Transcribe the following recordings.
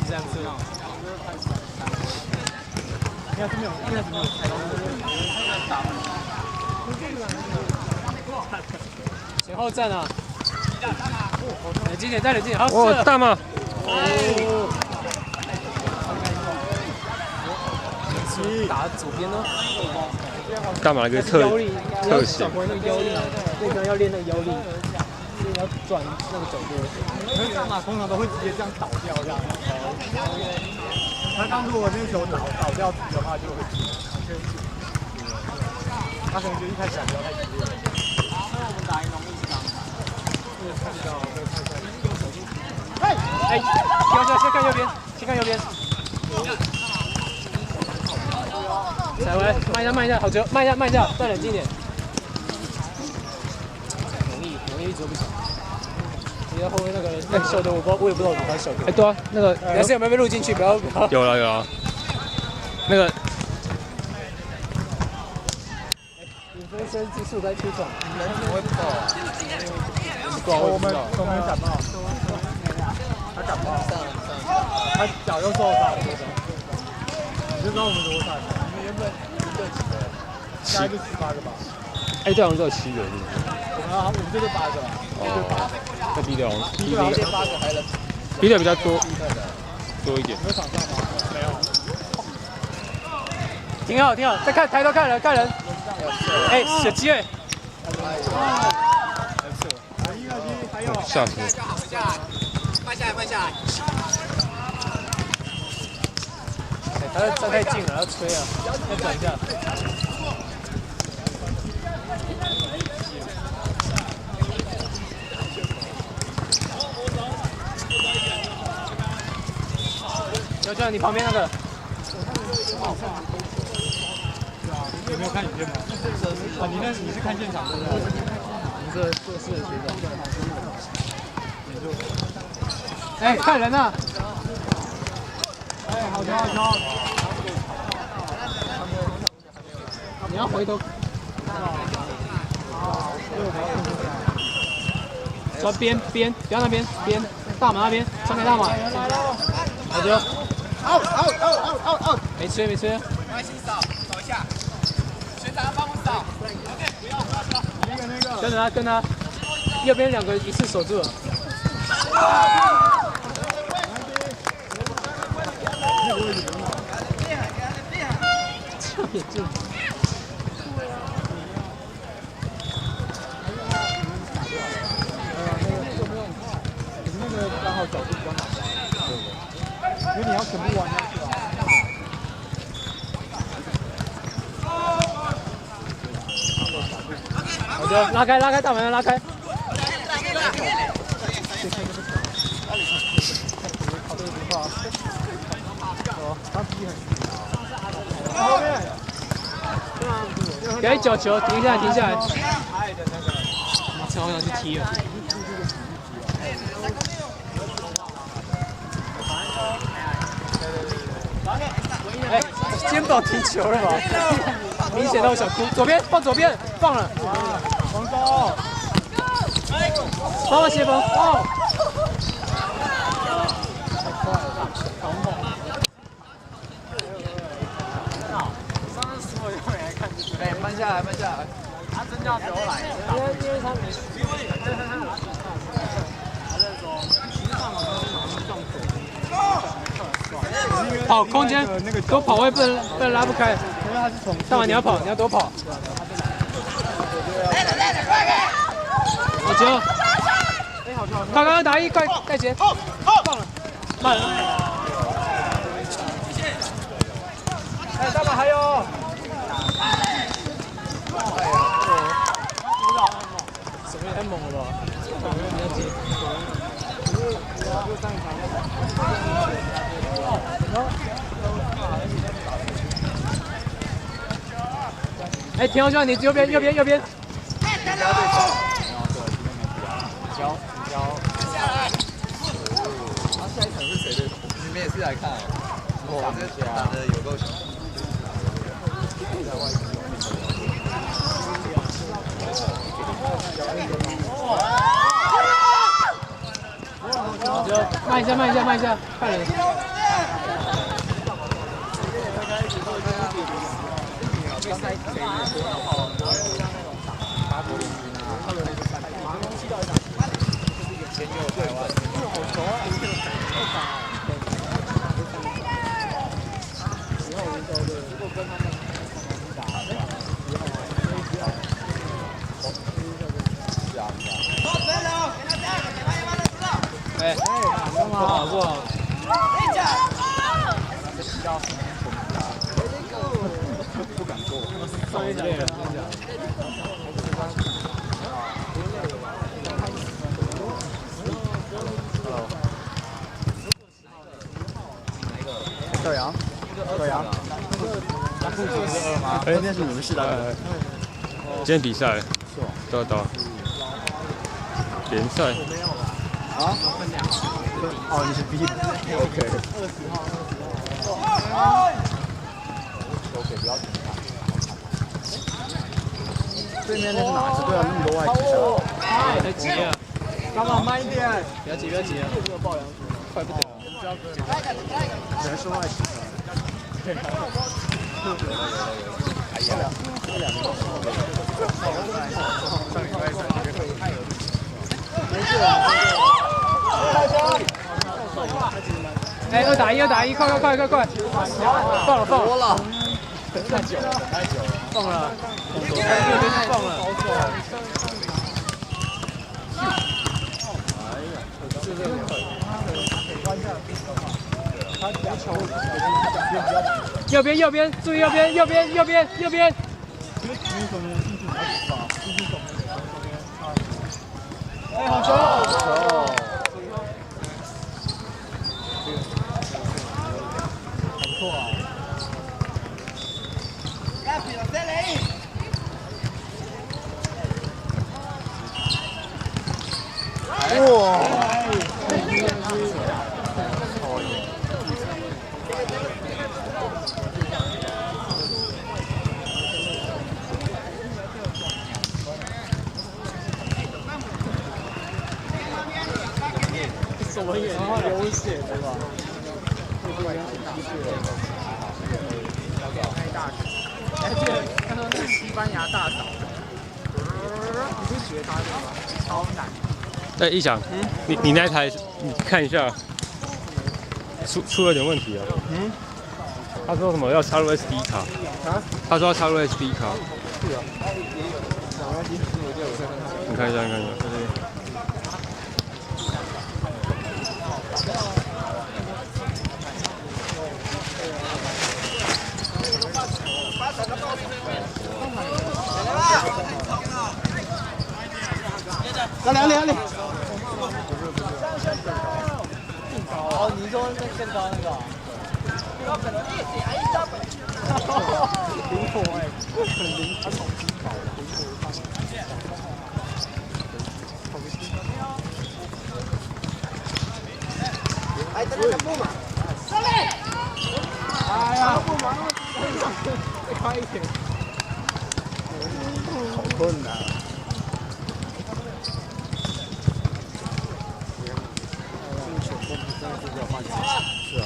这样子。应该是没有踩到前后站啊！冷静点，再冷静点。好，哦，大嘛。打左边呢。干嘛一个特写？转回那个腰力，那个要练那个腰力，所以要转那个角度。可是大马通常都会直接这样倒掉这样。他刚如果那个球倒掉的话，就会他可能就一开始不要太激烈。那我们打一农历场。看不到，哎，跳下，先看右边，先看右边。踩回，慢一下，好球，慢一下，再冷静一点。容易一直都不行。你在后面那个笑的，我也不知道怎么他笑的。哎，对啊，那个还是有没有被录进去？不要。有了。那个。你分身技术在出场。人怎么会不够？我们感冒。他感冒。他脚又受伤。你就知道我们多惨。原本1对几个，下一个18个吧。哎，对，好像只有7个，是不是？我们这就8个。哦。在 B 队好像。B 队8个还能。B 队比较多一点。有场上吗？没有。挺好，再看，抬头看人。哎，有机会。还有。下车。慢下来。他站太近了，要吹啊，要转一下。就像你旁边那个。有没有看影片吗？啊，你是看现场的？我们这做事的学长。哎，看人啊！哎，好球！你要回头。传边，不要那边，大马那边，传给大马。好球！out！没吹。没关系，扫一下。学长帮我扫。不要。跟他，右边2个一次守住了。眼镜。那个刚好角度关好，因为你要全部弯下去啊。好的，拉开，大门拉开。后面，给角球，停下来。超想去踢了。哎，肩膀踢球了吧？明显到想哭。左边，放了。王高，帮我协防。哎，慢下来。他真叫球来，因为他没。好，空间都跑位不能拉不开。大马你要跑，你要多跑。好球！他刚刚打一，快带节，放了，慢了。哎，大马还有。手也太猛了吧！你要接。哎，停好，你右边。交。下来。他下一场是谁的？你们也是来看啊？我这打的有够强。就慢一下，慢一下，慢一下，看人。哎，不好不好。不敢过，上一场累了。小杨，小杨，哎，那是你们系的。今天比赛，对对，联赛。啊？哦，你是 B。OK。OK， 不要紧张。对面那是哪支队啊？那么多外籍。哎，太急了。刚好慢一点。不要急，不要急啊。快不得了。全是外籍。哎呀，这两个。上礼拜太有力气。没事。哎，2打1，2打1，快！放了，多了，太久了，放了，右边放了，哎呀，右边，注意右边。哎，好球！不错啊！哇！什么眼流血对吧？哎，这个看到那个西班牙大嫂，你不学他的吗？超难。哎，一翔，你那台你看一下，出了点问题啊。嗯。他说什么要插入 SD 卡？啊？他说要插入 SD 卡。是啊。你看一下，哪里？哦，你说那更高那个？灵活哎，很灵，他从低高的，哎，等等，不嘛，上来！哎呀，不忙，再快一点。好困难。是啊。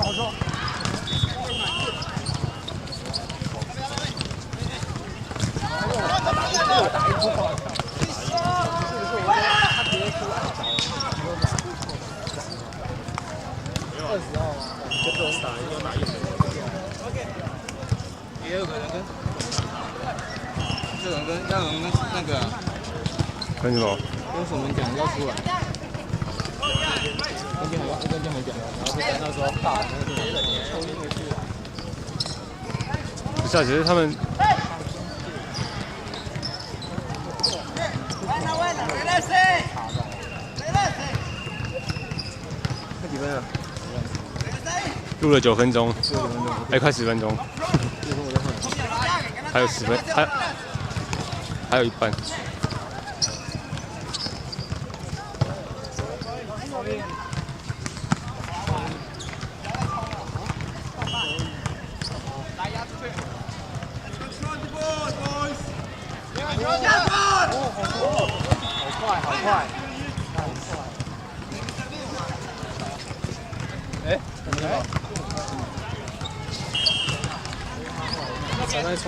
好说。打一出跑。他直接出20号吗？跟这种打一个打1分。也有可能跟这种跟那个。跟什么？跟什么讲要出来？跟建宏讲，然后就在那时候大，然后就抽进回去。不是啊，只是他们。看几分了？录了9分钟，还快10分钟，还有10分，还有一半。快，好快！哎，怎么了？再冲！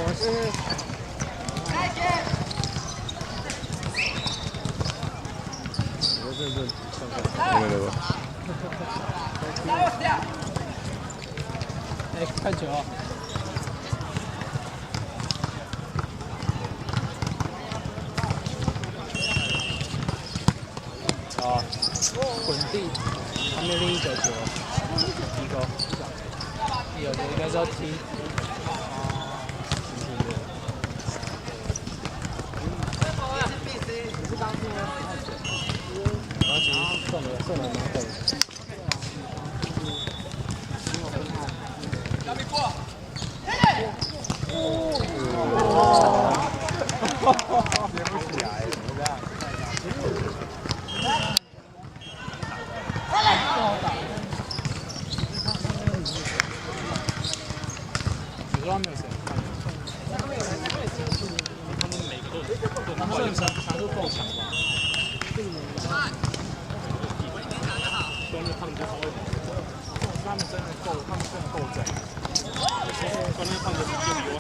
没有吧？哎，看球啊！啊，滚地，他们另一个球，一个，有的应该是要踢。送了蛮好的。接不起来，怎么这样？你说他没有谁？他们每个都，他们强度够强吧？所以他们就稍微，他们真的够，他们真的够整。关键放的时间比我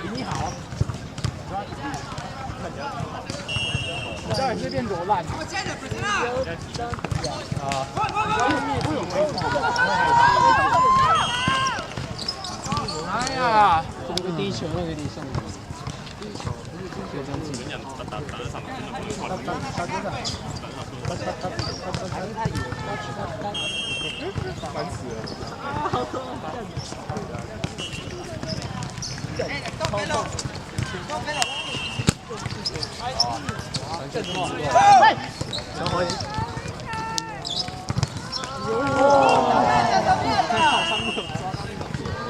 比你好。你到底是练多烂？啊！哎呀，这个第一球那个地上。烦死了！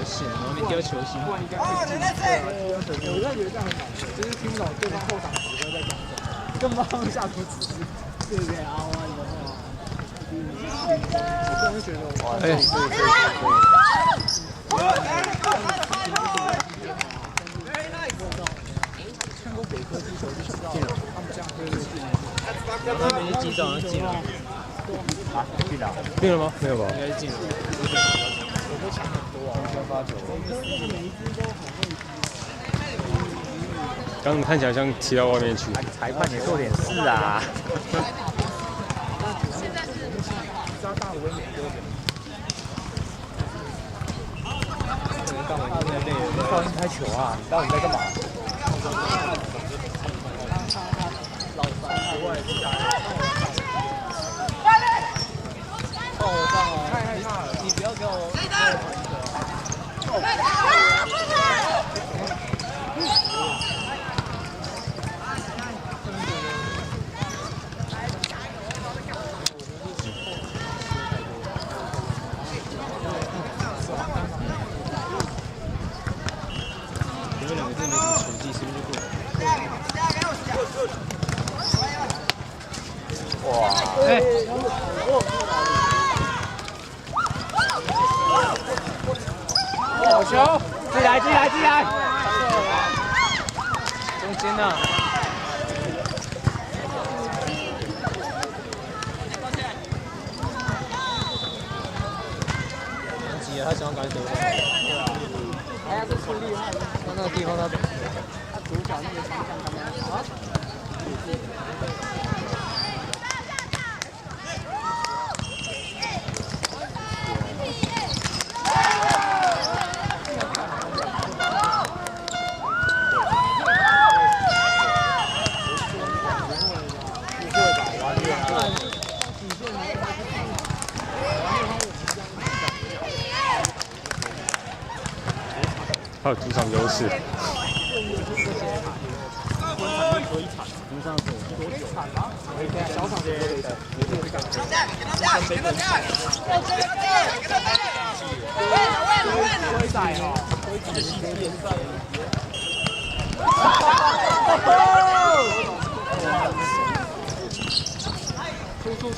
险，然后没丢球星。我在觉得这样很好，就是听不懂对方后场指挥在讲什么，跟帮他们下出指示，对不对啊？我个人觉得，哇，对。看过北科踢球就知道，他们这样对对对。那边是击中，进了。啊，进了？进了吗？没有吧？应该是进了。我会抢很多啊，先发球。刚看起来像踢到外面去。裁判也做点事啊！放一拍球啊！你到底在干嘛？放我上啊！太怕了！你不要给我。你们两个真的没什么球技，是不是就过？哇！哎！好球！进来，进来，进来！中间呢？很急啊，他想要赶紧得分。哎呀，这出力害！他那个地方他主角那个方向他们啊。还有主场优势。小场的规赛哈，出！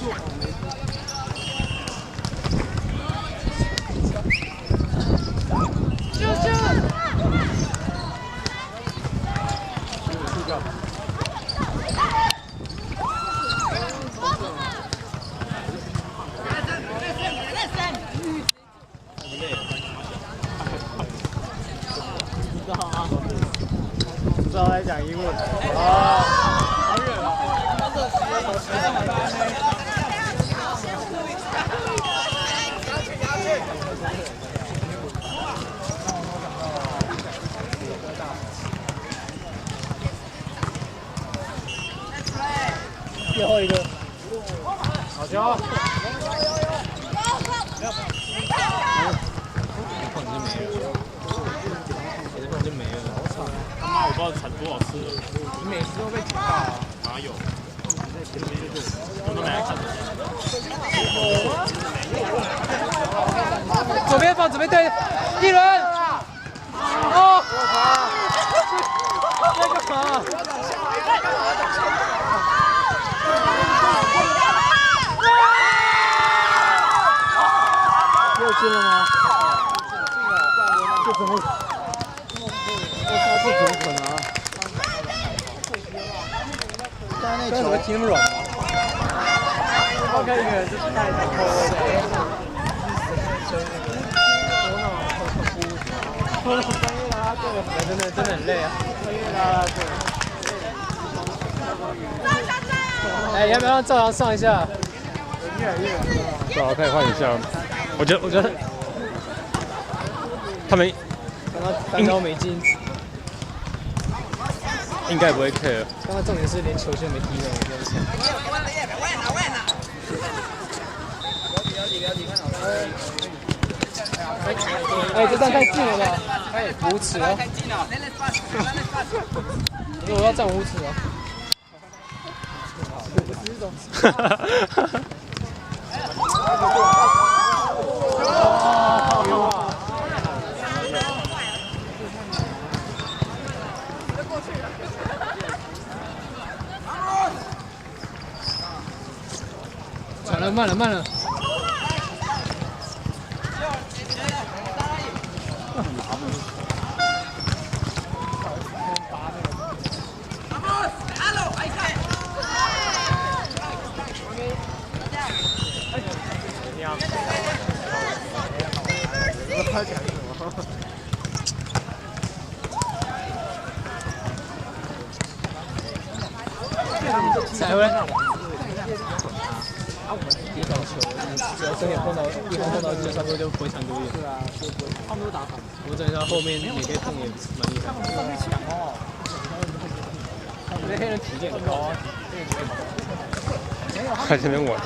不知道在讲英文。啊，好远啊！最后一个，好球！他妈，我不知道产多少次了。你每次都被警告啊？哪有？我都没来看。左边放，左边对，一轮。哦，那个嘛。又进了吗？这怎么？这怎么可能啊？刚才那球踢那么软吗？我看一个就是太抠了。专业啦啦队，真的很累啊！专业啦啦队。哎，要不要让赵阳上一下？越来越。对啊，可以换一下。我觉得他们刚刚没进。应该不会 care。刚刚重点是连球都没踢到，我真的是。哎，这站太近了吧？哎，5尺哦。我要站5尺哦。哈哈哈哈。传了，慢了，慢了。踩回来。别找球，只要真的碰到，一碰到就差不多就回场多远。对啊，他们都打反。我整到后面也可以碰，也蛮厉害。我这黑人体检很高啊。在这边玩。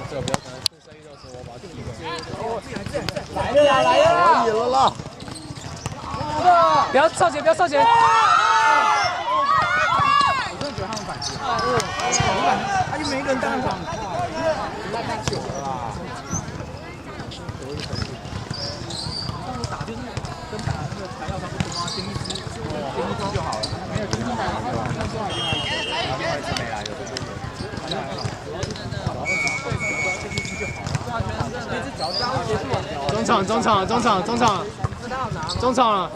这不要等到复赛遇到时候，我把它踢过来。来了啦，来了！可以了啦。不要超前，不要超前。我真的觉得他们反击好。他就没人当场。那太久了啦。打就是跟打那个材料差不多啊，盯一支就好了。没有盯一支对吧？那另外一支没来的，对。中场了。